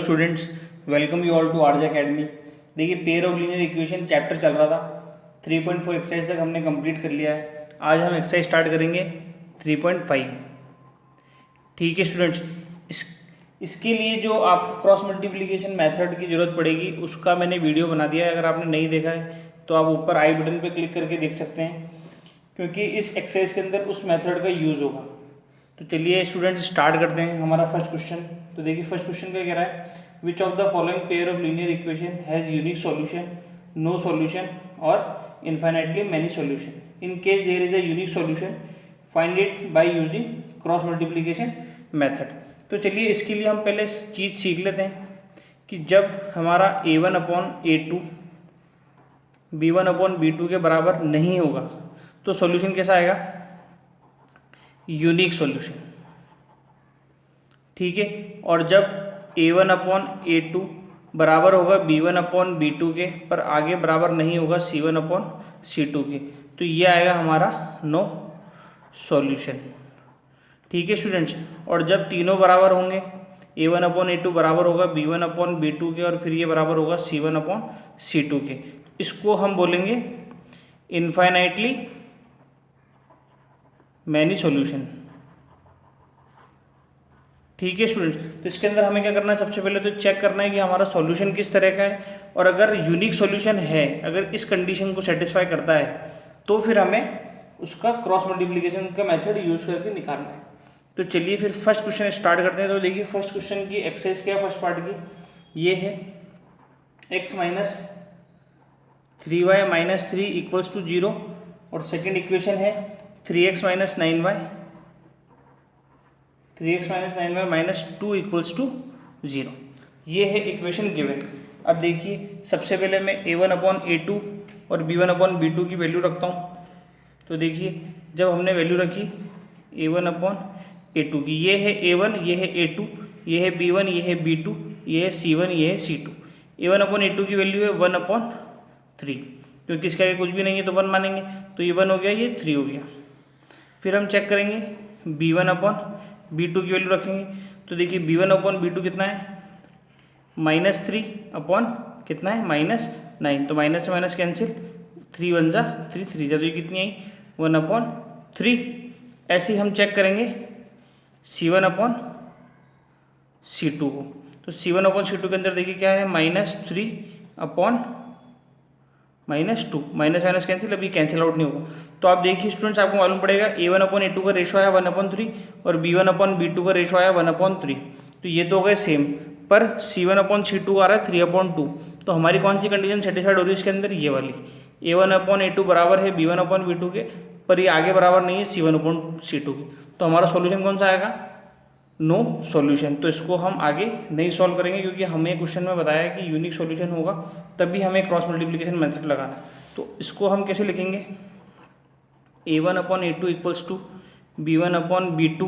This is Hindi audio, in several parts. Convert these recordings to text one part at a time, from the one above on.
Students, welcome you all to RJ Academy. देखिए, pair of linear equation chapter चल रहा था। 3.4 एक्सरसाइज तक हमने कंप्लीट कर लिया है। आज हम एक्सरसाइज स्टार्ट करेंगे 3.5। ठीक है स्टूडेंट्स, इसके लिए जो आप क्रॉस मल्टीप्लिकेशन मेथड की ज़रूरत पड़ेगी उसका मैंने वीडियो बना दिया है। अगर आपने नहीं देखा है तो आप ऊपर आई बटन पर क्लिक करके देख सकते हैं, क्योंकि इस एक्सरसाइज के अंदर उस मेथड का यूज़ होगा। तो चलिए स्टूडेंट्स स्टार्ट करते हैं हमारा फर्स्ट क्वेश्चन। तो देखिए फर्स्ट क्वेश्चन क्या कह रहा है, which of the following pair of linear equation has unique solution, no solution और infinitely many solution. In case there is a unique solution find it by using cross multiplication method. तो चलिए इसके लिए हम पहले चीज़ सीख लेते हैं कि जब हमारा a1/a2 b1/b2 के बराबर नहीं होगा तो सॉल्यूशन कैसा आएगा, यूनिक सॉल्यूशन। ठीक है, और जब a1/a2 बराबर होगा b1/b2 के पर आगे बराबर नहीं होगा c1/c2 के, तो ये आएगा हमारा नो सॉल्यूशन। ठीक है स्टूडेंट्स, और जब तीनों बराबर होंगे a1/a2 बराबर होगा b1/b2 के और फिर ये बराबर होगा c1/c2 के, इसको हम बोलेंगे इनफाइनाइटली मैनी सॉल्यूशन। ठीक है स्टूडेंट्स, तो इसके अंदर हमें क्या करना है, सबसे पहले तो चेक करना है कि हमारा सॉल्यूशन किस तरह का है, और अगर यूनिक सॉल्यूशन है, अगर इस कंडीशन को सेटिस्फाई करता है तो फिर हमें उसका क्रॉस मल्टीप्लिकेशन का मेथड यूज करके निकालना है। तो चलिए फिर फर्स्ट क्वेश्चन स्टार्ट करते हैं। तो देखिए फर्स्ट क्वेश्चन की एक्सरसाइज क्या है, फर्स्ट पार्ट की ये है x minus 3y minus 3 equals to 0, और सेकेंड इक्वेशन है 3x minus 9y minus 2 equals to 0। ये है इक्वेशन गिवन। अब देखिए सबसे पहले मैं a1/a2 और b1/b2 की वैल्यू रखता हूँ। तो देखिए जब हमने वैल्यू रखी a1/a2 की, ये है a1, ये है a2, ये है b1, ये है b2, ये है c1, ये है c2। a1/a2 की वैल्यू है 1/3, क्योंकि इसका आगे कुछ भी नहीं है तो 1 मानेंगे, तो ये 1 हो गया, ये 3 हो गया। फिर हम चेक करेंगे b1/b2 की वैल्यू रखेंगे। तो देखिए b1/b2 कितना है, -3 अपॉन कितना है, -9, तो माइनस से माइनस कैंसिल, 3 1 जा 3, 3 जा, तो ये कितनी आई 1/3। ऐसे ही हम चेक करेंगे c1/c2 को। तो c1/c2 के अंदर देखिए क्या है, -3 अपॉन -2, माइनस माइनस कैंसिल, अभी कैंसिल आउट नहीं होगा। तो आप देखिए स्टूडेंट्स, आपको मालूम पड़ेगा a1/a2 का रेशो आया 1/3 और b1/b2 का रेशो आया 1/3, तो ये तो हो गए सेम, पर c1/c2 आ रहा है 3/2। तो हमारी कौन सी कंडीशन सेटिस्फाइड हो रही है इसके अंदर, ये वाली, a1/a2 बराबर है b1/b2 के, पर ये आगे बराबर नहीं है c1/c2 के, तो हमारा सॉल्यूशन कौन सा आएगा, नो सॉल्यूशन। तो इसको हम आगे नहीं सॉल्व करेंगे, क्योंकि हमें क्वेश्चन में बताया है कि यूनिक सॉल्यूशन होगा तभी हमें क्रॉस मल्टीप्लिकेशन मेथड लगाना है। तो इसको हम कैसे लिखेंगे, a1/a2 equals to b1/b2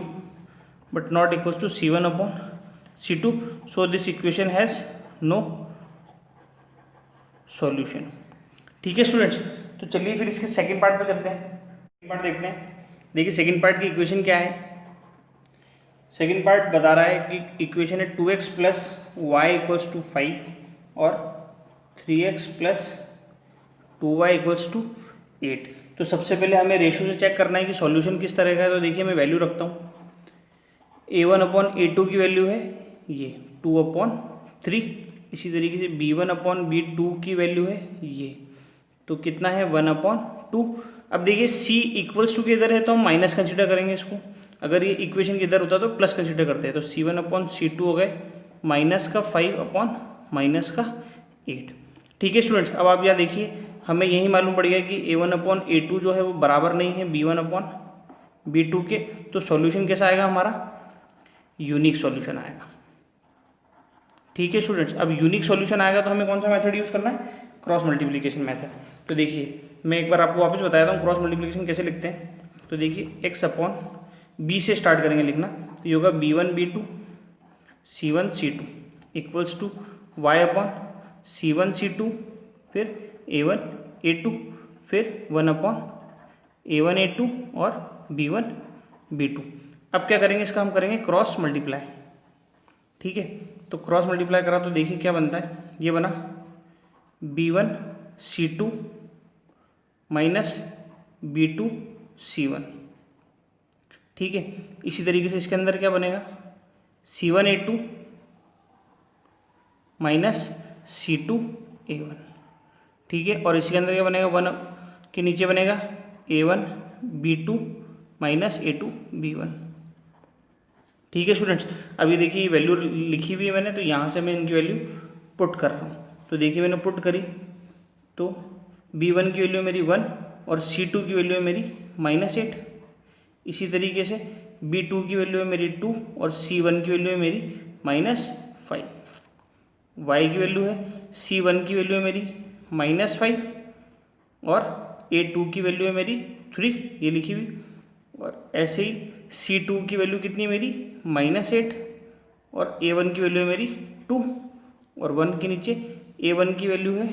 but not equals to c1/c2, so this equation has no solution. ठीक है स्टूडेंट्स, तो चलिए फिर इसके सेकंड पार्ट पे करते हैं। सेकंड पार्ट देखते हैं। देखिए सेकंड पार्ट की इक्वेशन क्या है, सेकेंड पार्ट बता रहा है कि इक्वेशन है 2x plus y equals to 5 और 3x plus 2y equals to 8। तो सबसे पहले हमें रेशो से चेक करना है कि सॉल्यूशन किस तरह का है। तो देखिए मैं वैल्यू रखता हूँ, a1/a2 की वैल्यू है ये 2/3, इसी तरीके से b1/b2 की वैल्यू है ये, तो कितना है 1/2। अब देखिए c इक्वल्स टू के इधर है तो हम माइनस कंसिडर करेंगे इसको, अगर ये इक्वेशन के इधर होता तो प्लस कंसिडर करते हैं। तो c1/c2 हो गए -5/-8। ठीक है स्टूडेंट्स, अब आप यहाँ देखिए हमें यही मालूम पड़ गया कि a1/a2 जो है वो बराबर नहीं है b1/b2 के, तो सॉल्यूशन कैसा आएगा हमारा, यूनिक सॉल्यूशन आएगा। ठीक है स्टूडेंट्स, अब यूनिक सॉल्यूशन आएगा तो हमें कौन सा मेथड यूज़ करना है, क्रॉस मल्टीप्लिकेशन मेथड। तो देखिए मैं एक बार आपको वापस बताता हूँ क्रॉस मल्टीप्लिकेशन कैसे लिखते हैं। तो देखिए x/b से स्टार्ट करेंगे लिखना, तो ये होगा b1/b2 c1/c2 equals to y/c1/c2 फिर a1/a2 फिर 1/a1/a2 और b1/b2। अब क्या करेंगे, इसका हम करेंगे क्रॉस मल्टीप्लाई। ठीक है, तो क्रॉस मल्टीप्लाई करा तो देखिए क्या बनता है, ये बना B1C2 माइनस B2C1, ठीक है। इसी तरीके से इसके अंदर क्या बनेगा, C1A2 माइनस C2A1, ठीक है। और इसके अंदर क्या बनेगा, 1 के नीचे बनेगा A1B2 माइनस A2B1, ठीक है स्टूडेंट्स। अभी देखिए वैल्यू लिखी हुई है मैंने, तो यहाँ से मैं इनकी वैल्यू पुट कर रहा हूँ। तो देखिए मैंने पुट करी तो B1 की वैल्यू मेरी 1 और C2 की वैल्यू है मेरी -8। इसी तरीके से B2 की वैल्यू है मेरी 2 और C1 की वैल्यू है मेरी -5। Y की वैल्यू है, C1 की वैल्यू है मेरी -5 और A2 की वैल्यू है मेरी 3, ये लिखी हुई। और ऐसे ही C2 की वैल्यू कितनी मेरी -8 और A1 की वैल्यू है मेरी 2 और 1 के नीचे A1 की वैल्यू है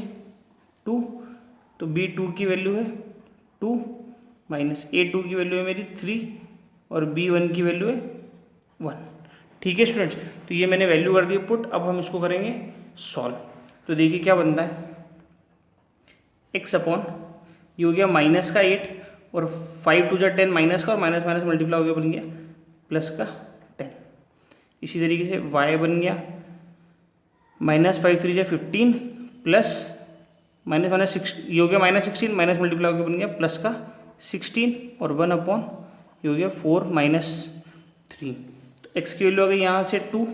2, तो B2 की वैल्यू है 2 माइनस A2 की वैल्यू है मेरी 3 और B1 की वैल्यू है 1, ठीक है स्टूडेंट्स। तो ये मैंने वैल्यू कर दी पुट। अब हम इसको करेंगे सॉल्व। तो देखिए क्या बनता है, x अपॉन ये हो गया माइनस का 8 और 5 2 10 माइनस का और माइनस माइनस मल्टीप्लाई हो गया, बन गया प्लस का 10। इसी तरीके से y बन गया -5 3 15 प्लस माइनस माइनस 6, ये हो गया -16 माइनस मल्टीप्लाई हो गया, बन गया प्लस का 16 और 1 अपॉन ये हो गया 4 -3। तो x की वैल्यू आ गई यहाँ से 2,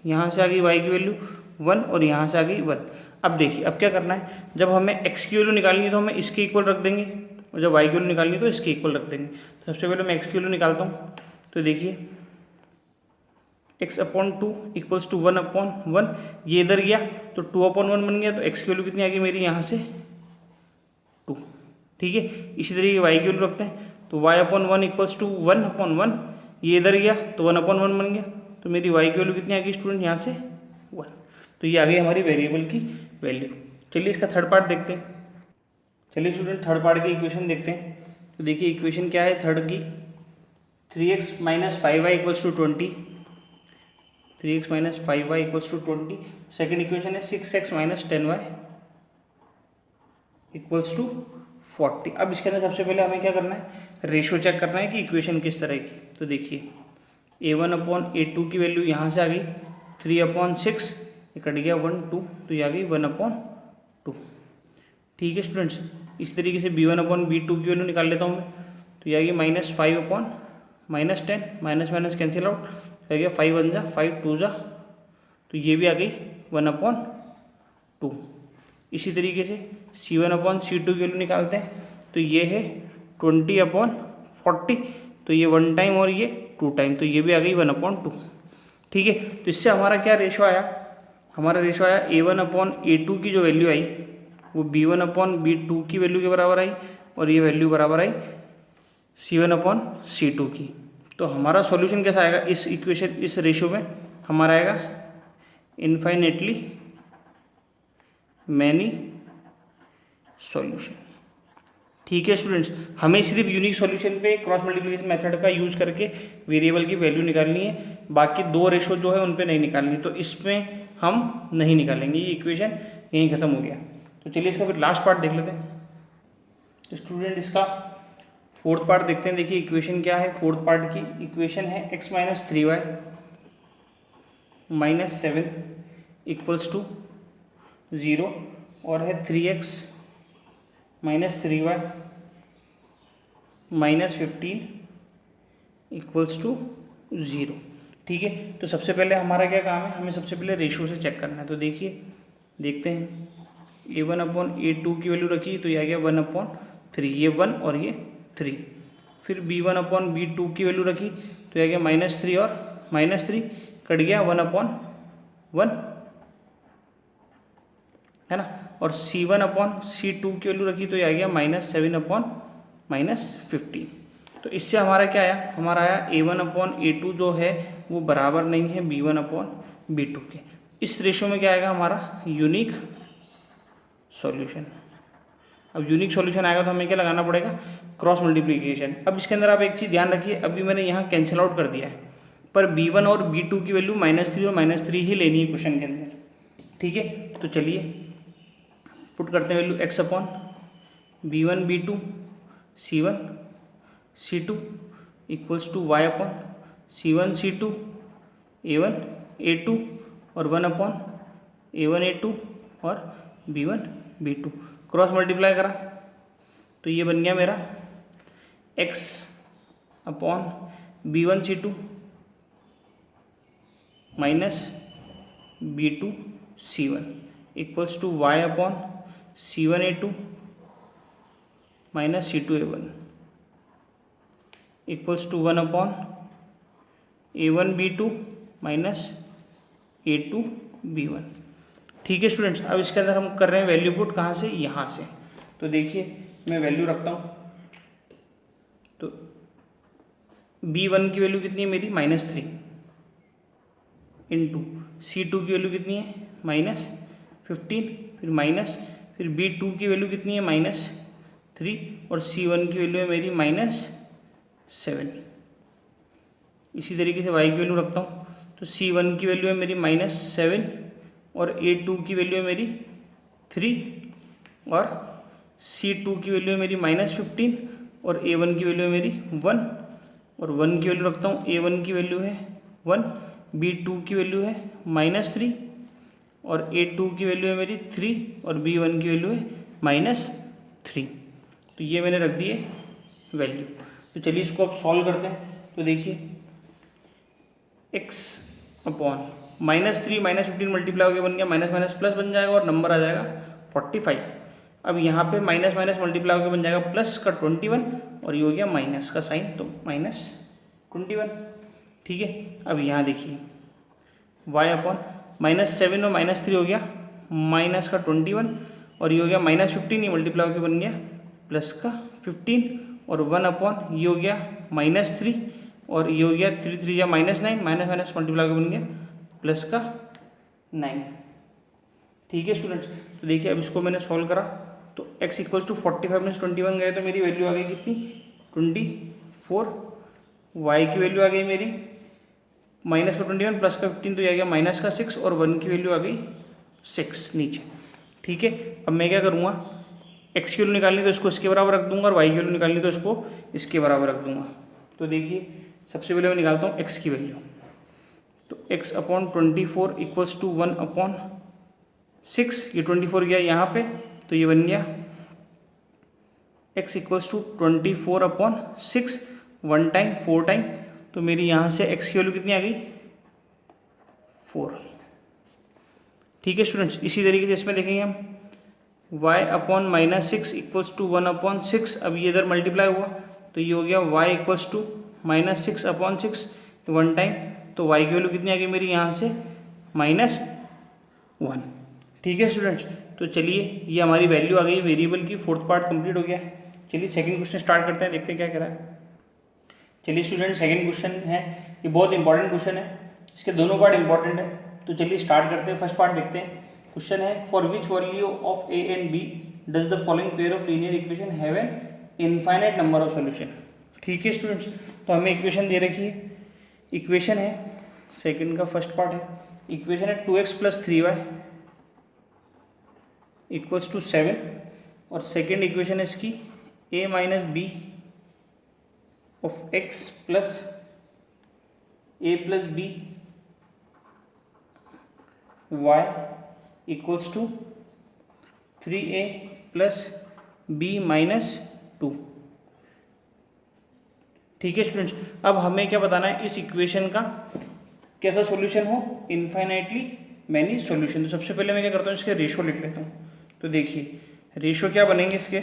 यहाँ से आ गई y की वैल्यू 1 और यहाँ से आ गई 1। अब देखिए अब क्या करना है, जब हमें x की वैल्यू निकालनी है तो हमें इसके इक्वल रख देंगे और जब y की वैल्यू निकालनी है तो इसके इक्वल रख देंगे। तो सबसे पहले मैं x की वैल्यू निकालता हूँ। तो देखिए x upon 2 equals to 1 upon 1, ये इधर गया तो 2 अपॉन 1 बन गया, तो x की वैल्यू कितनी आ गई मेरी यहाँ से 2, ठीक है। इसी तरीके y की वैल्यू रखते हैं, तो y upon 1 equals to 1 upon 1, ये इधर गया तो 1 अपॉन 1 बन गया, तो मेरी y की वैल्यू कितनी आ गई स्टूडेंट यहाँ से 1। तो ये आ गई हमारी वेरिएबल की वैल्यू। चलिए इसका थर्ड पार्ट देखते हैं। चलिए स्टूडेंट थर्ड पार्ट की इक्वेशन देखते हैं। तो देखिए इक्वेशन क्या है थर्ड की, 3x minus 5y equals to 20, 3x minus 5y equals to 20। Second equation है 6x minus 10y equals to 40। अब इसके अंदर सबसे पहले हमें क्या करना है, रेशो चेक करना है कि इक्वेशन किस तरह की। तो देखिए a1 अपॉन a2 की वैल्यू यहाँ से आ गई 3 अपॉन 6, ये कट गया 1 2, तो ये आ गई 1 अपॉन 2, ठीक है स्टूडेंट्स। इस तरीके से b1 अपॉन b2 की वैल्यू निकाल लेता हूँ मैं, तो ये आ गई -5 upon -10, minus minus cancel out, आ गया 5 1 जा 5 2 जा, तो ये भी आ गई 1 अपॉन 2। इसी तरीके से c1 अपॉन c2 की वैल्यू निकालते हैं, तो ये है 20 अपॉन 40, तो ये 1 टाइम और ये 2 टाइम, तो ये भी आ गई 1 अपॉन 2, ठीक है। तो इससे हमारा क्या रेशो आया, हमारा रेशो आया a1 अपॉन a2 की जो वैल्यू आई वो b1 अपॉन b2 की वैल्यू के बराबर आई और ये वैल्यू बराबर आई c1 अपॉन c2 की। तो हमारा सॉल्यूशन कैसा आएगा इस इक्वेशन, इस रेशो में हमारा आएगा इनफाइनेटली मैनी सॉल्यूशन, ठीक है स्टूडेंट्स। हमें सिर्फ यूनिक सॉल्यूशन पे क्रॉस मल्टीप्लिकेशन मेथड का यूज़ करके वेरिएबल की वैल्यू निकालनी है, बाकी दो रेशो जो है उन पे नहीं निकालनी, तो इसमें हम नहीं निकालेंगे, ये इक्वेशन यहीं ख़त्म हो गया। तो चलिए इसका फिर लास्ट पार्ट देख लेते हैं। तो स्टूडेंट इसका फोर्थ पार्ट देखते हैं। देखिए इक्वेशन क्या है, फोर्थ पार्ट की इक्वेशन है x minus 3y minus 7 equals to 0 और है 3x minus 3y minus 15 equals to 0, ठीक है। तो सबसे पहले हमारा क्या काम है, हमें सबसे पहले रेशो से चेक करना है। तो देखिए देखते हैं a1 अपॉन a2 की वैल्यू रखी तो ये आ गया 1 अपॉन 3, ये 1 और ये 3। फिर b1 अपॉन b2 की वैल्यू रखी तो ये आ गया -3 और -3, कट गया 1 अपॉन 1, है ना। और c1 अपॉन c2 की वैल्यू रखी तो ये आ गया -7 अपॉन -15। तो इससे हमारा क्या आया, हमारा आया a1 अपॉन a2 जो है वो बराबर नहीं है b1 अपॉन b2 के। इस रेशो में क्या आएगा हमारा यूनिक सॉल्यूशन। अब यूनिक सॉल्यूशन आएगा तो हमें क्या लगाना पड़ेगा, क्रॉस मल्टीप्लिकेशन। अब इसके अंदर आप एक चीज़ ध्यान रखिए, अभी मैंने यहाँ कैंसिल आउट कर दिया है, पर B1 और B2 की वैल्यू -3 और -3 ही लेनी है क्वेश्चन के अंदर। ठीक है, तो चलिए पुट करते हैं value x upon B1 B2 C1 C2 equals to y upon C1 C2 A1 A2 और 1 अपॉन A1 A2 और B1 B2। क्रॉस मल्टीप्लाई करा तो ये बन गया मेरा x upon B1 C2 minus B2 C1 equals to y upon C1 A2 minus C2 A1 equals to 1 upon A1 B2 minus A2 B1। ठीक है स्टूडेंट्स, अब इसके अंदर हम कर रहे हैं वैल्यू पुट कहाँ से, यहाँ से। तो देखिए मैं वैल्यू रखता हूँ, तो B1 की वैल्यू कितनी है मेरी -3 इंटू C2 की वैल्यू कितनी है -15, फिर माइनस, फिर B2 की वैल्यू कितनी है -3 और C1 की वैल्यू है मेरी -7। इसी तरीके से y की वैल्यू रखता हूँ, तो C1 की वैल्यू है मेरी -7 और A2 की वैल्यू है मेरी 3 और C2 की वैल्यू है मेरी -15 और A1 की वैल्यू है मेरी 1 और 1 की वैल्यू रखता हूँ, A1 की वैल्यू है 1, B2 की वैल्यू है -3 और A2 की वैल्यू है मेरी 3 और B1 की वैल्यू है -3। तो ये मैंने रख दिए वैल्यू। तो चलिए इसको अब सॉल्व करते हैं। तो देखिए x अपॉन -3 -15 मल्टीप्लाई हो गया, बन गया माइनस माइनस प्लस बन जाएगा और नंबर आ जाएगा 45। अब यहाँ पे माइनस माइनस मल्टीप्लाई होकर बन जाएगा प्लस का 21 और ये हो गया माइनस का साइन, तो -21। ठीक है, अब यहाँ देखिए y अपॉन -7 और -3 हो गया माइनस का 21 और ये हो गया -15, ये मल्टीप्लाई होकर बन गया प्लस का 15 और 1 अपॉन ये हो गया -3 और ये हो गया 3 3 या -9, माइनस माइनस मल्टीप्लाई होकर बन गया प्लस का 9। ठीक है स्टूडेंट्स, तो देखिए अब इसको मैंने सॉल्व करा तो x इक्वल्स टू 45 में 21 गए तो मेरी वैल्यू आ गई कितनी 24। y की वैल्यू आ गई मेरी माइनस का 21 प्लस का 15 तो ये आ गया माइनस का 6 और 1 की वैल्यू आ गई 6 नीचे। ठीक है, अब मैं क्या करूँगा, x की वैल्यू निकालनी तो इसको इसके बराबर रख दूंगा और y की वैल्यू निकालनी तो इसको इसके बराबर रख दूंगा। तो देखिए सबसे पहले मैं निकालता हूँ x की वैल्यू, तो x upon 24 equals to 1 upon 6, ये 24 गया यहाँ पे तो ये बन गया x equals to 24 upon 6 1 time 4 time, तो मेरी यहाँ से x की वैल्यू कितनी आ गई 4। ठीक है स्टूडेंट्स, इसी तरीके से इसमें देखेंगे हम y upon -6 equals to 1 upon 6, अब ये इधर मल्टीप्लाई हुआ तो ये हो गया y equals to -6 upon 6 1 time, तो y की वैल्यू कितनी आ गई मेरी यहाँ से -1। ठीक है स्टूडेंट्स, तो चलिए ये हमारी वैल्यू आ गई वेरिएबल की, फोर्थ पार्ट कंप्लीट हो गया। चलिए सेकंड क्वेश्चन स्टार्ट करते हैं, देखते हैं क्या कह रहा है। चलिए स्टूडेंट सेकंड क्वेश्चन है, ये बहुत इंपॉर्टेंट क्वेश्चन है, इसके दोनों पार्ट इंपॉर्टेंट है। तो चलिए स्टार्ट करते हैं, फर्स्ट पार्ट देखते हैं। क्वेश्चन है for which value of a and b does the following pair of linear equation have an infinite number of solution. ठीक है स्टूडेंट्स, तो हमें इक्वेशन दे रखी है, इक्वेशन है सेकंड का फर्स्ट पार्ट है, इक्वेशन है 2x + 3y इक्वल्स टू 7 और सेकेंड इक्वेशन है इसकी a - b of x plus a + b y equals to 3a + b - 2। ठीक है स्टूडेंट्स, अब हमें क्या बताना है, इस इक्वेशन का कैसा सॉल्यूशन हो, इनफाइनाइटली मैनी सॉल्यूशन। तो सबसे पहले मैं क्या करता हूँ, इसके रेशो लिख लेता हूँ। तो देखिए रेशो क्या बनेंगे इसके,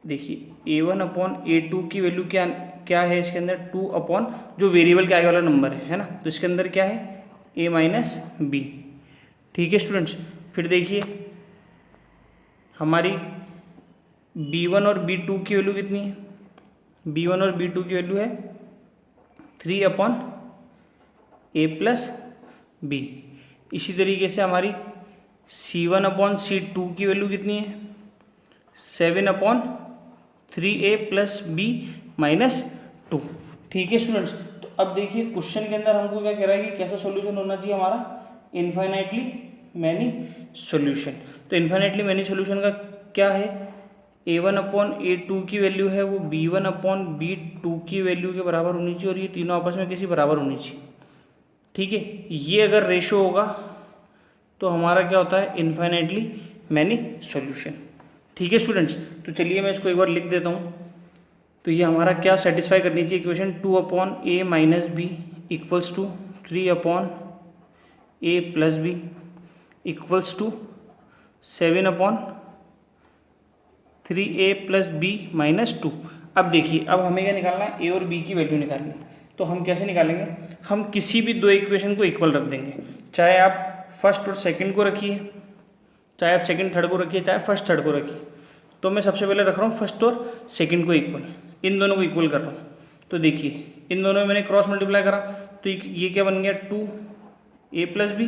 देखिए a1 अपॉन a2 की वैल्यू क्या है इसके अंदर 2 अपॉन जो वेरिएबल के आगे वाला नंबर है ना, तो इसके अंदर क्या है a - b। ठीक है स्टूडेंट्स, फिर देखिए हमारी b1 और b2 की वैल्यू कितनी है, b1 और b2 की वैल्यू है 3 अपॉन a + b। इसी तरीके से हमारी c1 अपॉन c2 की वैल्यू कितनी है 7 अपॉन 3a + b - 2। ठीक है स्टूडेंट्स, तो अब देखिए क्वेश्चन के अंदर हमको क्या कह रहा है कि कैसा सॉल्यूशन होना चाहिए हमारा, इन्फाइनाइटली मैनी सॉल्यूशन। तो इन्फाइनाइटली मैनी सॉल्यूशन का क्या है, a1/a2 की वैल्यू है वो b1/b2 की वैल्यू के बराबर होनी चाहिए और ये तीनों आपस में किसी बराबर होनी चाहिए। ठीक है, ये अगर रेशो होगा तो हमारा क्या होता है, इन्फाइनाइटली मैनी सॉल्यूशन। ठीक है स्टूडेंट्स, तो चलिए मैं इसको एक बार लिख देता हूँ। तो ये हमारा क्या सेटिस्फाई करनी चाहिए equation, 2/a minus b equals to 3/a plus b equals to 7/3a plus b minus 2। अब देखिए, अब हमें क्या निकालना है, ए और बी की वैल्यू निकालनी है। तो हम कैसे निकालेंगे, हम किसी भी दो इक्वेशन को इक्वल रख देंगे, चाहे आप फर्स्ट और सेकंड को रखिए, चाहे आप सेकंड थर्ड को रखिए, चाहे फर्स्ट थर्ड को रखिए। तो मैं सबसे पहले रख रहा हूँ फर्स्ट और सेकंड को इक्वल, इन दोनों को इक्वल कर रहा हूँ। तो देखिए इन दोनों में मैंने क्रॉस मल्टीप्लाई करा, तो ये क्या बन गया, 2a प्लस बी,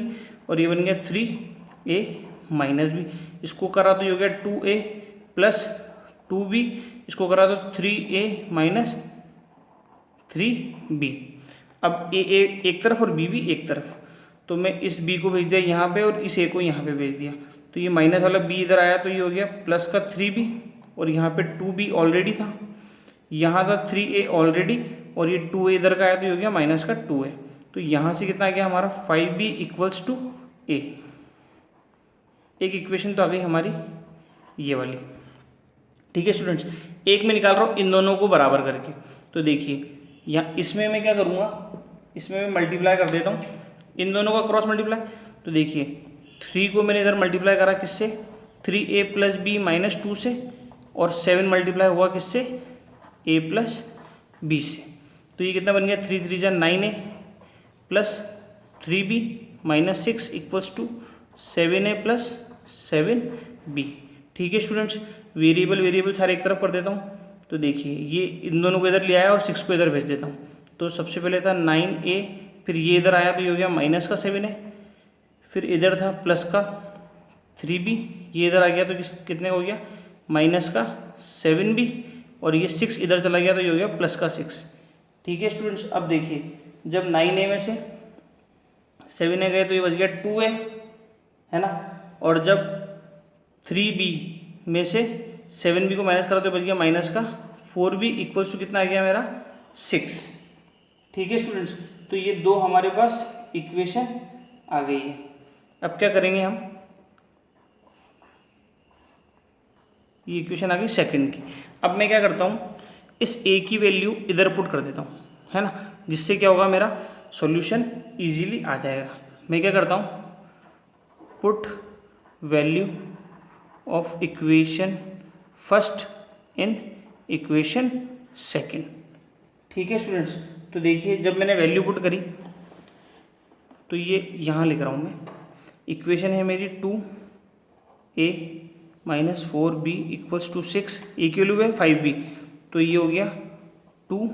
और ये बन गया 3a माइनस बी। इसको करा तो ये हो गया 2a प्लस 2b, इसको करा तो 3a माइनस 3b। अब a एक तरफ और b भी एक तरफ, तो मैं इस b को भेज दिया यहाँ पे और इस a को यहाँ पे भेज दिया। तो ये माइनस वाला b इधर आया तो ये हो गया प्लस का 3b, और यहाँ पे 2b ऑलरेडी था, यहाँ था 3a ऑलरेडी, और ये 2a इधर का आया तो ये हो गया माइनस का 2a। तो यहाँ से कितना आ गया हमारा 5b इक्वल्स टू a। एक इक्वेशन तो आ गई हमारी ये वाली। ठीक है स्टूडेंट्स, एक में निकाल रहा हूँ इन दोनों को बराबर करके। तो देखिए यहाँ इसमें मैं क्या करूँगा, इसमें मैं मल्टीप्लाई कर देता हूँ इन दोनों का क्रॉस मल्टीप्लाई। तो देखिए 3 को मैंने इधर मल्टीप्लाई करा किससे, 3a प्लस बी माइनस 2 से, और 7 मल्टीप्लाई हुआ किससे, a प्लस बी से। तो ये कितना बन गया, 3 3 जा 9a plus 3b minus 6 equals to 7a plus 7b। ठीक है स्टूडेंट्स, वेरिएबल सारे एक तरफ कर देता हूँ। तो देखिए ये इन दोनों को इधर ले आया और 6 को इधर भेज देता हूँ। तो सबसे पहले था 9a, फिर ये इधर आया तो ये हो गया माइनस का 7a, फिर इधर था प्लस का 3b, ये इधर आ गया तो कितने हो गया, माइनस का 7b, और ये 6 इधर चला गया तो ये हो गया प्लस का 6। ठीक है स्टूडेंट्स, अब देखिए जब 9a में से 7a गए तो ये बच गया 2a, है ना, और जब 3b में से 7b को माइनस करा तो बच गया माइनस का 4b इक्वल्स टू कितना आ गया मेरा 6। ठीक है स्टूडेंट्स, तो ये दो हमारे पास इक्वेशन आ गई है। अब क्या करेंगे हम, ये इक्वेशन आ गई सेकंड की। अब मैं क्या करता हूँ, इस a की वैल्यू इधर पुट कर देता हूँ, है ना, जिससे क्या होगा मेरा सॉल्यूशन इजीली आ जाएगा। मैं क्या करता हूँ, put value of equation first in equation second. ठीक है स्टूडेंट्स, तो देखिए जब मैंने वैल्यू पुट करी तो ये यहाँ लिख रहा हूँ मैं, इक्वेशन है मेरी 2a minus 4b equals to 6, ए की वैल्यू है 5b, तो ये हो गया 2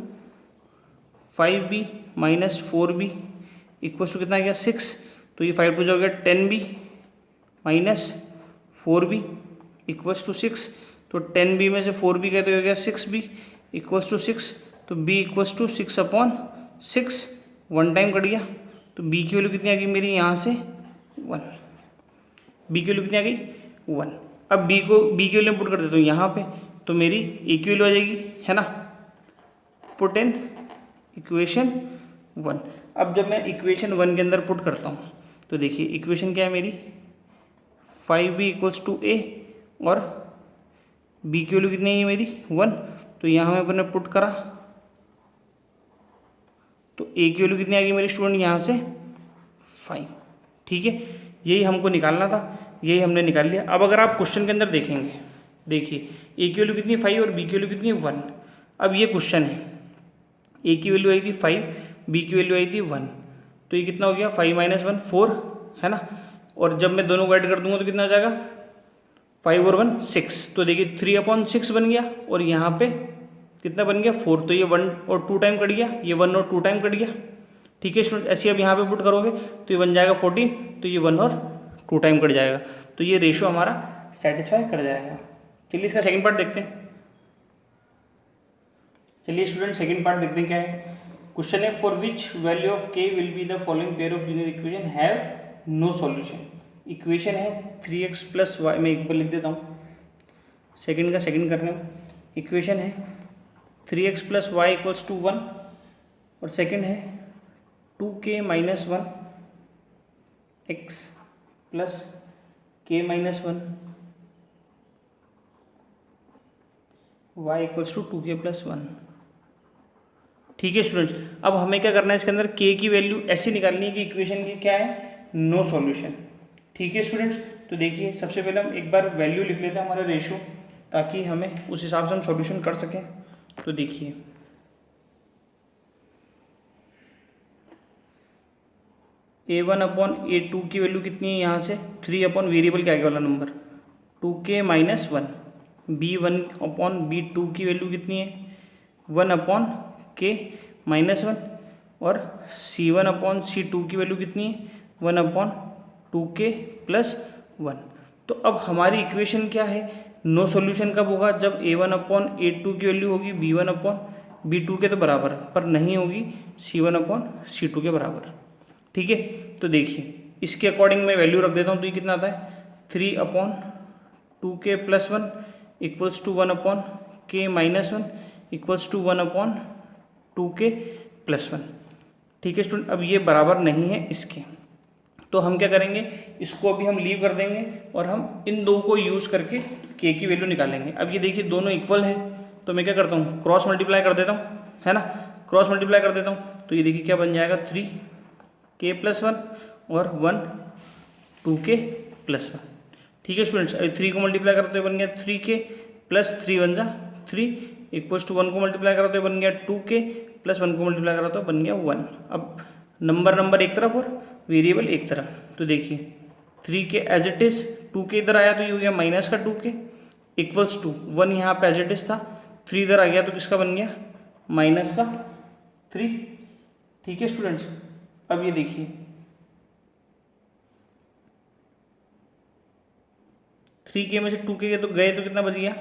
5b minus 4b equals to कितना आ गया 6, तो ये 5 टू हो गया 10b minus 4b equals to 6, तो 10b में से 4b गए तो हो गया 6b इक्वल्स टू 6, तो b equals to 6/6, one time cut गया, तो b की वैल्यू कितनी आ गई मेरी यहाँ से 1, b की वैल्यू कितनी आ गई 1। अब b की वैल्यू पुट कर देता हूँ यहाँ पे, तो मेरी a की वैल्यू आ जाएगी, है ना, पुट इन इक्वेशन 1। अब जब मैं इक्वेशन 1 के अंदर पुट करता हूँ तो देखिए इक्वेशन क्या है मेरी 5b इक्वल्स टू a, और b की वैल्यू कितनी है मेरी 1, तो यहाँ मैं अपने पुट करा तो a की वैल्यू कितनी आ गई मेरी स्टूडेंट यहाँ से 5। ठीक है, यही हमको निकालना था, यही हमने निकाल लिया। अब अगर आप क्वेश्चन के अंदर देखेंगे, देखिए a की वैल्यू कितनी 5 और b की वैल्यू कितनी 1। अब ये क्वेश्चन है, a की वैल्यू आई थी 5, b की वैल्यू आई थी 1, तो ये कितना हो गया 5 माइनस 1 4, है ना, और जब मैं दोनों को ऐड कर दूंगा तो कितना आ जाएगा 5 और 1 6, तो देखिए 3/6 बन गया, और यहाँ पे कितना बन गया 4, तो ये 1 और 2 टाइम कट गया, ये 1 और 2 टाइम कट गया। ठीक है स्टूडेंट, ऐसे अब यहाँ पे पुट करोगे तो ये बन जाएगा 14, तो ये 1 और 2 टाइम कट जाएगा, तो ये रेशो हमारा सेटिस्फाई कर जाएगा। चलिए इसका सेकंड पार्ट देखते हैं। चलिए स्टूडेंट सेकंड पार्ट देखते हैं क्या है। क्वेश्चन है for which value of k will be the following pair of linear equation have no solution. Equation है 3x प्लस वाई, मैं एक बार लिख देता हूँ, सेकंड का सेकंड कर रहे हूँ। इक्वेशन है 3x plus y equals to 1 और सेकंड है 2k minus 1 x plus k minus 1 y equals to 2k plus 1। ठीक है स्टूडेंट्स, अब हमें क्या करना है, इसके अंदर k की वैल्यू ऐसी निकालनी है कि इक्वेशन की क्या है, नो सॉल्यूशन। ठीक है स्टूडेंट्स, तो देखिए सबसे पहले हम एक बार वैल्यू लिख लेते हैं हमारा रेशो, ताकि हमें उस हिसाब से हम सॉल्यूशन कर सकें। तो देखिए a1 अपॉन a2 की वैल्यू कितनी है, यहाँ से 3 अपॉन वेरिएबल के आगे वाला number 2k minus 1, b1 upon b2 की वैल्यू कितनी है 1 अपॉन k माइनस 1 और c1 अपॉन c2 की वैल्यू कितनी है 1 अपॉन 2k प्लस 1। तो अब हमारी इक्वेशन क्या है, नो सॉल्यूशन कब होगा, जब a1 अपॉन a2 की वैल्यू होगी b1 अपॉन b2 के तो बराबर, पर नहीं होगी c1 अपॉन c2 के बराबर। ठीक है, तो देखिए इसके अकॉर्डिंग मैं वैल्यू रख देता हूँ, तो ये कितना आता है 3 upon 2k plus 1 equals to 1 upon k minus 1 equals to 1 upon 2k plus 1। ठीक है स्टूडेंट, अब ये बराबर नहीं है इसके, तो हम क्या करेंगे, इसको अभी हम लीव कर देंगे और हम इन दो को यूज़ करके k की वैल्यू निकालेंगे। अब ये देखिए दोनों इक्वल है, तो मैं क्या करता हूँ क्रॉस मल्टीप्लाई कर देता हूँ, है ना, क्रॉस मल्टीप्लाई कर देता हूँ। तो ये देखिए क्या बन जाएगा 3k प्लस 1 और 1 2k प्लस 1। ठीक है स्टूडेंट्स, अभी 3 को मल्टीप्लाई करते हुए बन गया 3k प्लस 3 बन जा 3 इक्वल्स टू 1 को मल्टीप्लाई कराते हुए बन गया 2k प्लस 1 को मल्टीप्लाई कराते हुए बन गया 1। अब नंबर एक तरफ और वेरिएबल एक तरफ, तो देखिए 3k as it is, 2k इधर आया तो ये हो गया माइनस का 2k इक्वल्स टू 1 यहाँ पे एज इट इज था, 3 इधर आ गया तो किसका बन गया माइनस का 3। ठीक है स्टूडेंट्स, अब ये देखिए 3k में से 2k तो गए तो कितना बच गया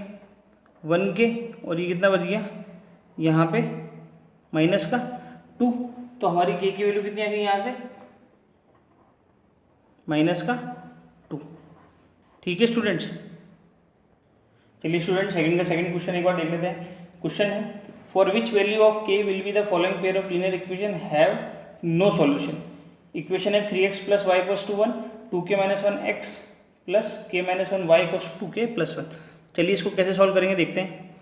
1k और ये कितना बच गया यहाँ पे माइनस का 2, तो हमारी k की वैल्यू कितनी आ गई यहाँ से माइनस का 2। ठीक है स्टूडेंट्स, चलिए स्टूडेंट सेकंड का सेकंड क्वेश्चन एक बार देख लेते हैं। क्वेश्चन है for which value of k will be the following pair of linear equation have no solution. Equation है 3x plus y equals to 1 2k minus 1 x plus k minus 1 y equals to 2k plus 1। चलिए इसको कैसे सॉल्व करेंगे देखते हैं।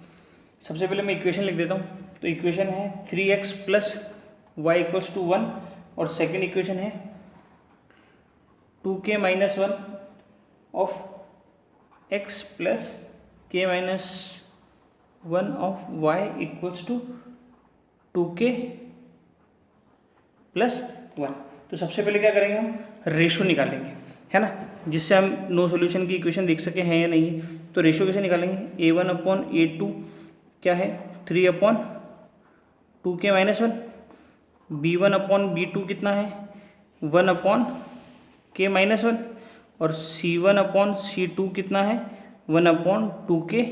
सबसे पहले मैं इक्वेशन लिख देता हूँ, तो इक्वेशन है 3x plus y equals to 1 और सेकेंड इक्वेशन है 2k minus 1 of x plus k minus 1 of y equals to 2k plus 1। तो सबसे पहले क्या करेंगे, हम रेशो निकालेंगे, है ना, जिससे हम नो सॉल्यूशन की इक्वेशन देख सके हैं या नहीं है। तो रेशो कैसे निकालेंगे, a1 अपॉन a2 क्या है 3 upon 2k minus 1, b1 upon b2 कितना है 1 अपॉन k माइनस 1 और c1 अपॉन c2 कितना है 1 अपॉन 2k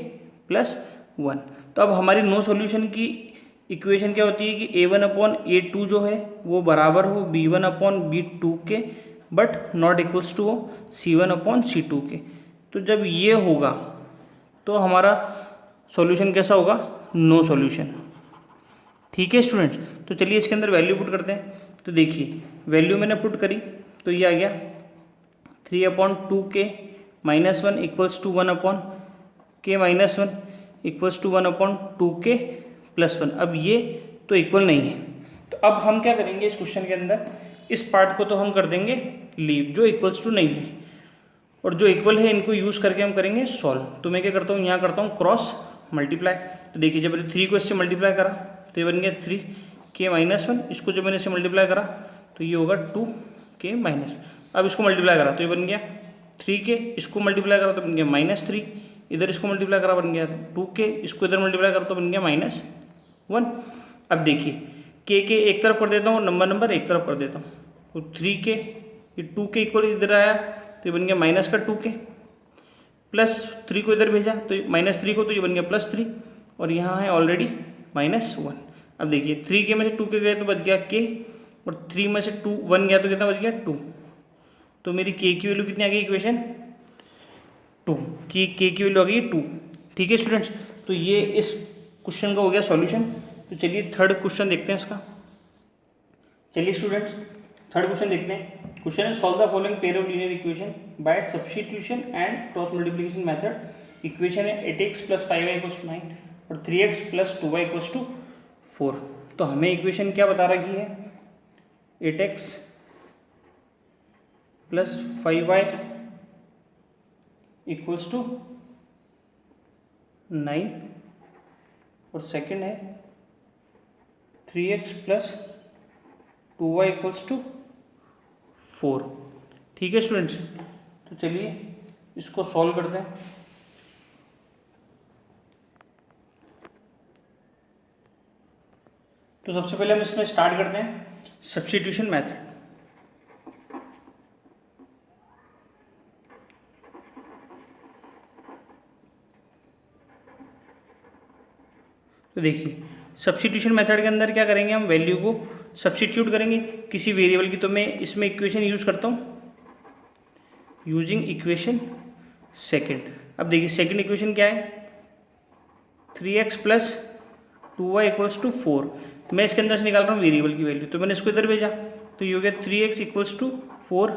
प्लस 1। तो अब हमारी नो सॉल्यूशन की इक्वेशन क्या होती है कि a1 अपॉन a2 जो है वो बराबर हो b1 अपॉन b2 के, बट नॉट इक्वल्स टू हो c1 अपॉन c2 के। तो जब ये होगा तो हमारा सॉल्यूशन कैसा होगा, नो सॉल्यूशन। ठीक है स्टूडेंट्स, तो चलिए इसके अंदर वैल्यू पुट करते हैं। तो देखिए वैल्यू मैंने पुट करी तो ये आ गया 3 upon 2k minus 1 equals to 1 upon k minus 1 equals to 1 upon 2k plus 1। अब ये तो इक्वल नहीं है, तो अब हम क्या करेंगे इस क्वेश्चन के अंदर, इस पार्ट को तो हम कर देंगे लीव, जो इक्वल्स टू नहीं है, और जो इक्वल है इनको यूज़ करके हम करेंगे सॉल्व। तो मैं क्या करता हूँ, यहाँ करता हूँ क्रॉस मल्टीप्लाई। तो देखिए जब मैंने 3 को इससे मल्टीप्लाई करा तो ये बन गया 3k माइनस 1, इसको जब मैंने इससे मल्टीप्लाई करा तो ये होगा 2k माइनस। अब इसको मल्टीप्लाई करा तो ये बन गया 3k, इसको मल्टीप्लाई करा तो बन गया -3, इधर इसको मल्टीप्लाई करा बन गया 2k, इसको इधर मल्टीप्लाई करा तो बन गया -1। अब देखिए k एक तरफ कर देता हूँ, नंबर एक तरफ कर देता हूँ, तो 3k ये 2k इक्वल इधर आया तो ये बन गया माइनस का 2k, प्लस 3 को इधर भेजा तो -3 को, तो ये बन गया +3 और यहाँ है ऑलरेडी -1। अब देखिए 3 के में से 2 के गए तो बच गया के, और 3 में से 1 गया तो कितना बच गया 2। तो मेरी के की वैल्यू कितनी आ गई इक्वेशन 2 की, के की वैल्यू आ गई 2। ठीक है स्टूडेंट्स, तो ये इस क्वेश्चन का हो गया सॉल्यूशन। तो चलिए थर्ड क्वेश्चन देखते हैं इसका। चलिए स्टूडेंट्स थर्ड क्वेश्चन देखते हैं। क्वेश्चन है solve the following pair of linear equation by substitution and cross multiplication method. Equation है 8x + 5y = 9 और 3x + 2y = 4। तो हमें इक्वेशन क्या बता रखी है, 8x + 5y = 9 और सेकंड है 3x + 2y = 4। ठीक है स्टूडेंट्स, तो चलिए इसको सॉल्व करते हैं। तो सबसे पहले हम इसमें स्टार्ट करते हैं सब्स्टिट्यूशन मेथड। तो देखिए सब्स्टिट्यूशन मेथड के अंदर क्या करेंगे, हम वैल्यू को सब्स्टिट्यूट करेंगे किसी वेरिएबल की। तो मैं इसमें इक्वेशन यूज करता हूँ यूजिंग इक्वेशन सेकंड। अब देखिए सेकंड इक्वेशन क्या है, 3x + 2y = 4। मैं इसके अंदर से निकाल रहा हूँ वेरिएबल की वैल्यू, तो मैंने इसको इधर भेजा तो ये हो गया 3x = 4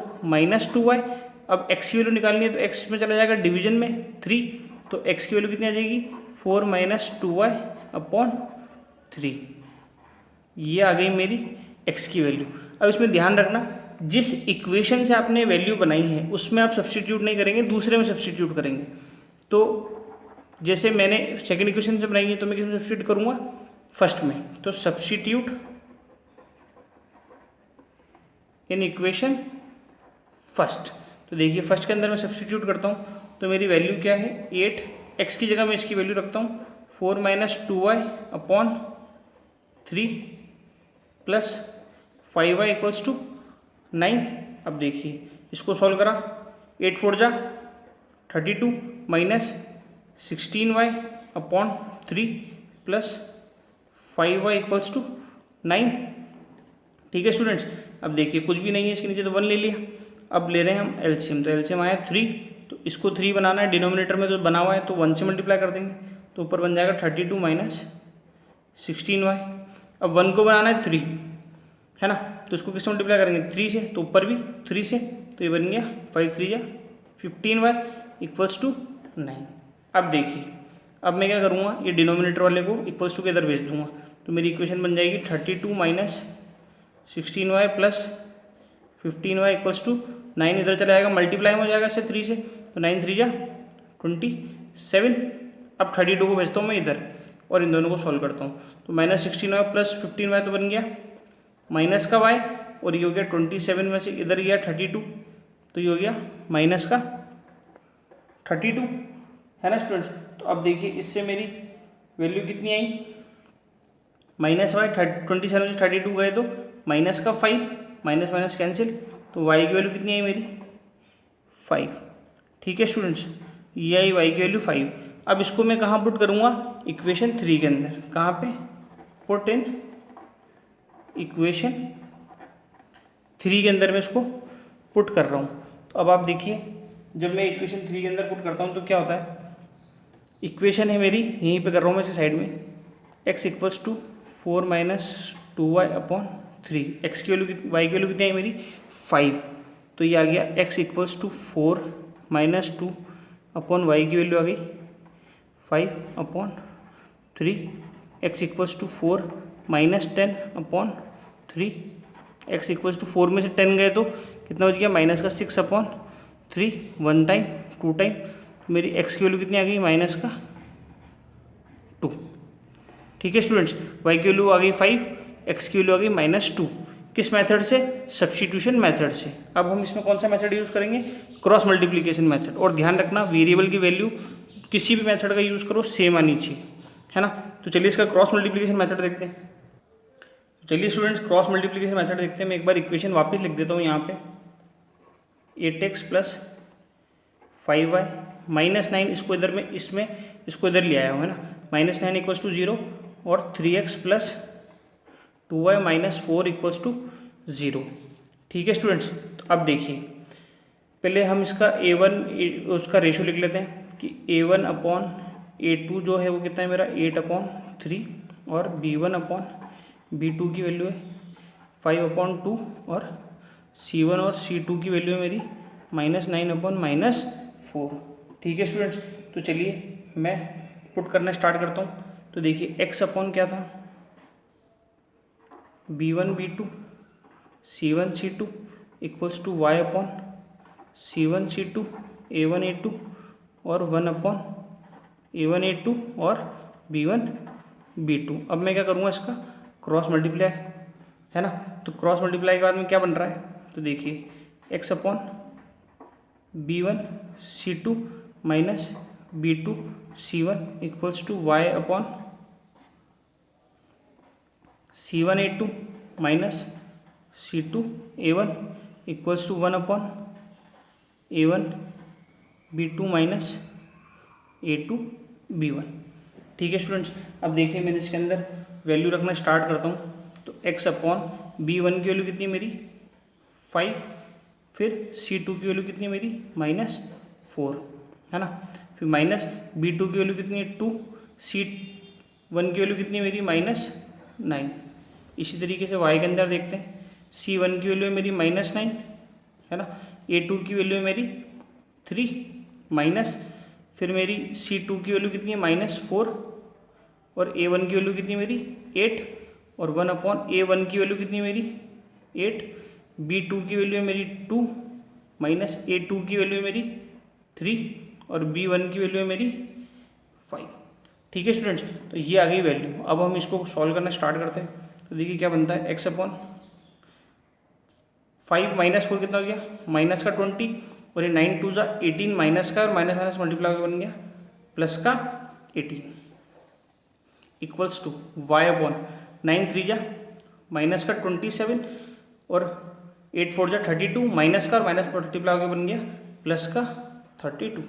- 2y। अब x की वैल्यू निकालनी है तो x में चला जाएगा डिवीजन में 3, तो x की वैल्यू कितनी आ जाएगी 4 - 2y/3। ये आ गई मेरी x की वैल्यू। अब इसमें ध्यान रखना, जिस इक्वेशन से आपने वैल्यू बनाई है उसमें आप सब्स्टिट्यूट नहीं करेंगे, दूसरे में सब्स्टिट्यूट करेंगे। तो जैसे मैंने सेकंड इक्वेशन से बनाई है तो मैं किसमें सब्स्टिट्यूट करूँगा, फर्स्ट में। तो सब्स्टिट्यूट इन इक्वेशन फर्स्ट। तो देखिए फर्स्ट के अंदर मैं सब्स्टिट्यूट करता हूँ तो मेरी वैल्यू क्या है 8, x की जगह मैं इसकी वैल्यू रखता हूँ 4 - 2y/3 + 5y = 9। अब देखिए इसको सॉल्व करा, 8 4 जा 32 - 16y/3 + 5y = 9। ठीक है स्टूडेंट्स, अब देखिए कुछ भी नहीं है इसके नीचे तो 1 ले लिया। अब ले रहे हैं हम एलसीएम, तो एलसीएम आया 3, तो इसको 3 बनाना है, डिनोमिनेटर में तो बना हुआ है तो 1 से मल्टीप्लाई कर देंगे, तो ऊपर बन जाएगा 32 - 16y। अब 1 को बनाना है 3 है ना, तो इसको किससे मल्टीप्लाई करेंगे 3 से, तो ऊपर भी 3 से, तो ये बन गया 5 3 या 15y = 9। अब देखिए अब मैं क्या करूँगा, ये डिनोमिनेटर वाले को इक्वल्स टू के इधर भेज दूंगा, तो मेरी इक्वेशन बन जाएगी 32 - 16y + 15y = 9। इधर चला जाएगा मल्टीप्लाई में हो जाएगा इससे 3 से, तो 9 3 या 27। अब 32 को भेजता हूँ मैं इधर और इन दोनों को सॉल्व करता हूँ, तो -16y + 15y तो बन गया माइनस का y, और ये हो गया 27 में से इधर गया 32, तो ये हो गया माइनस का 32 है ना स्टूडेंट्स। तो अब देखिए इससे मेरी वैल्यू कितनी आई -y, 27 से 32 गए तो माइनस का 5, माइनस माइनस कैंसिल, तो y की वैल्यू कितनी आई मेरी 5। ठीक है स्टूडेंट्स, ये आई y की वैल्यू 5। अब इसको मैं कहाँ पुट करूँगा, इक्वेशन 3 के अंदर। कहाँ पे, पुट इन इक्वेशन 3 के अंदर मैं इसको पुट कर रहा हूँ। तो अब आप देखिए जब मैं इक्वेशन 3 के अंदर पुट करता हूँ तो क्या होता है, इक्वेशन है मेरी यहीं पे कर रहा हूँ मैं इसे साइड में, x = 4 - 2y/3। x की वैल्यू y की वैल्यू कितनी आई मेरी 5, तो ये आ गया x = 4 - 2/y की वैल्यू आ गई 5/3। x = 4 - 10/3। x = 4 में से 10 गए तो कितना बच गया माइनस का 6/3। 1 टाइम 2 टाइम, मेरी x की वैल्यू कितनी आ गई -2। ठीक है स्टूडेंट्स, y की वैल्यू आ गई 5, x की वैल्यू आ गई -2। किस मेथड से, सब्स्टिट्यूशन मेथड से। अब हम इसमें कौन सा मेथड यूज़ करेंगे, क्रॉस मल्टीप्लिकेशन मेथड। और ध्यान रखना वेरिएबल की वैल्यू किसी भी मेथड का यूज़ करो सेम आनी चाहिए, है ना। तो चलिए इसका क्रॉस मल्टीप्लिकेशन मेथड देखते हैं। चलिए स्टूडेंट्स देखते हैं। मैं एक बार इक्वेशन वापस लिख देता हूँ यहाँ पे, 8x + 5y -9, इसको इधर में इसमें इसको इधर ले आया हूँ, है ना। -9 = 0 और 3x + 2y minus 4 equals to 0। ठीक है स्टूडेंट्स, तो अब देखिए पहले हम इसका a1 उसका रेशो लिख लेते हैं कि a1 अपॉन a2 जो है वो कितना है मेरा 8/3 और b1 अपॉन b2 की वैल्यू है 5/2 और c1 और c2 की वैल्यू है मेरी -9/-4। ठीक है स्टूडेंट्स, तो चलिए मैं पुट करना स्टार्ट करता हूँ। तो देखिए x अपॉन क्या था b1 b2 c1 c2 equals to y upon c1 c2 a1 a2 और 1 अपॉन a1 a2 और b1 b2। अब मैं क्या करूँगा, इसका क्रॉस मल्टीप्लाई है ना, तो क्रॉस मल्टीप्लाई के बाद में क्या बन रहा है, तो देखिए x upon b1 c2 minus b2 c1 equals to y upon c1 a2 minus c2 a1 equals to 1 upon a1 b2 minus a2 b1। ठीक है स्टूडेंट्स, अब देखिए मैंने इसके अंदर वैल्यू रखना स्टार्ट करता हूँ। तो x अपॉन b1 की वैल्यू कितनी है मेरी 5, फिर c2 की वैल्यू कितनी है मेरी -4 है ना, फिर माइनस b2 की वैल्यू कितनी है 2, c1 की वैल्यू कितनी है मेरी -9। इसी तरीके से y के अंदर देखते हैं, c1 की वैल्यू है मेरी -9 है ना, a2 की वैल्यू है मेरी 3 माइनस फिर मेरी c2 की वैल्यू कितनी है -4 और a1 की वैल्यू कितनी है मेरी 8 और 1 अपॉन a1 की वैल्यू कितनी है मेरी 8, b2 की वैल्यू है मेरी 2 माइनस a2 की वैल्यू है मेरी 3 और b1 की वैल्यू है मेरी 5। ठीक है स्टूडेंट्स, तो ये आ गई वैल्यू। अब हम इसको सॉल्व करना स्टार्ट करते हैं। तो देखिए क्या बनता है, x अपॉन 5 माइनस 4 कितना हो गया माइनस का 20 और ये 9 2 18 माइनस का और माइनस माइनस मल्टीप्लाई बन गया प्लस का 18 equals to y upon 9 3 minus का 27 और 8 4 32 माइनस का और माइनस मल्टीप्लाई बन गया प्लस का 32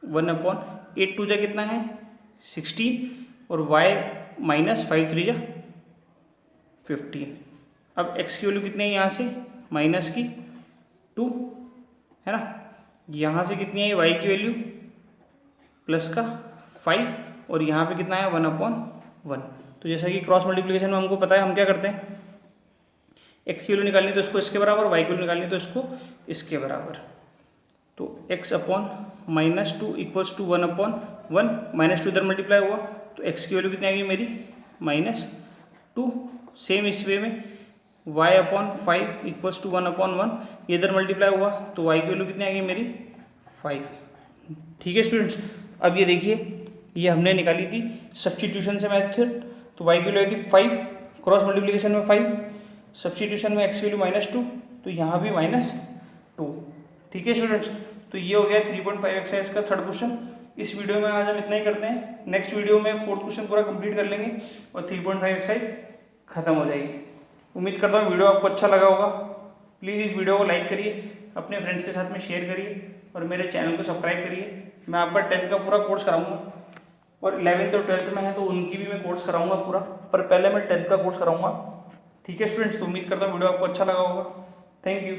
1 अपॉन 8 2 कितना है 16 और y माइनस 5 3 15। अब x की वैल्यू कितनी है यहाँ से माइनस की 2 है ना, यहाँ से कितनी है y की वैल्यू प्लस का 5 और यहाँ पे कितना है 1/1। तो जैसा कि क्रॉस मल्टीप्लिकेशन में हमको पता है हम क्या करते हैं, x की वैल्यू निकालनी तो इसको इसके बराबर, y की वैल्यू निकालनी तो इसको इसके बराबर। तो x अपॉन -2 इक्वल्स टू 1/1 -2 इधर मल्टीप्लाई हुआ तो x की वैल्यू कितनी आ गई मेरी -2। सेम इस वे में y अपॉन 5 इक्वल्स टू 1/1 ये इधर मल्टीप्लाई हुआ तो y की वैल्यू कितनी आ गई मेरी 5। ठीक है स्टूडेंट्स, अब ये देखिए ये हमने निकाली थी सब्स्टिट्यूशन से मैथड, तो y की वैल्यू आई थी 5, क्रॉस मल्टीप्लिकेशन में 5, सब्स्टिट्यूशन में x की वैल्यू -2 तो यहाँ भी -2। ठीक है स्टूडेंट्स, तो ये हो गया 3.5 एक्सरसाइज का थर्ड क्वेश्चन। इस वीडियो में आज हम इतना ही करते हैं, नेक्स्ट वीडियो में फोर्थ क्वेश्चन पूरा कंप्लीट कर लेंगे और 3.5 एक्सरसाइज खत्म हो जाएगी। उम्मीद करता हूँ वीडियो आपको अच्छा लगा होगा। प्लीज़ इस वीडियो को लाइक करिए, अपने फ्रेंड्स के साथ में शेयर करिए और मेरे चैनल को सब्सक्राइब करिए। मैं आपका 10th का पूरा कोर्स कराऊंगा और 11th और 12th में है तो उनकी भी मैं कोर्स कराऊंगा पूरा, पर पहले मैं 10th का कोर्स कराऊंगा। ठीक है स्टूडेंट्स, तो उम्मीद करता हूँ वीडियो आपको अच्छा लगा होगा। Thank you.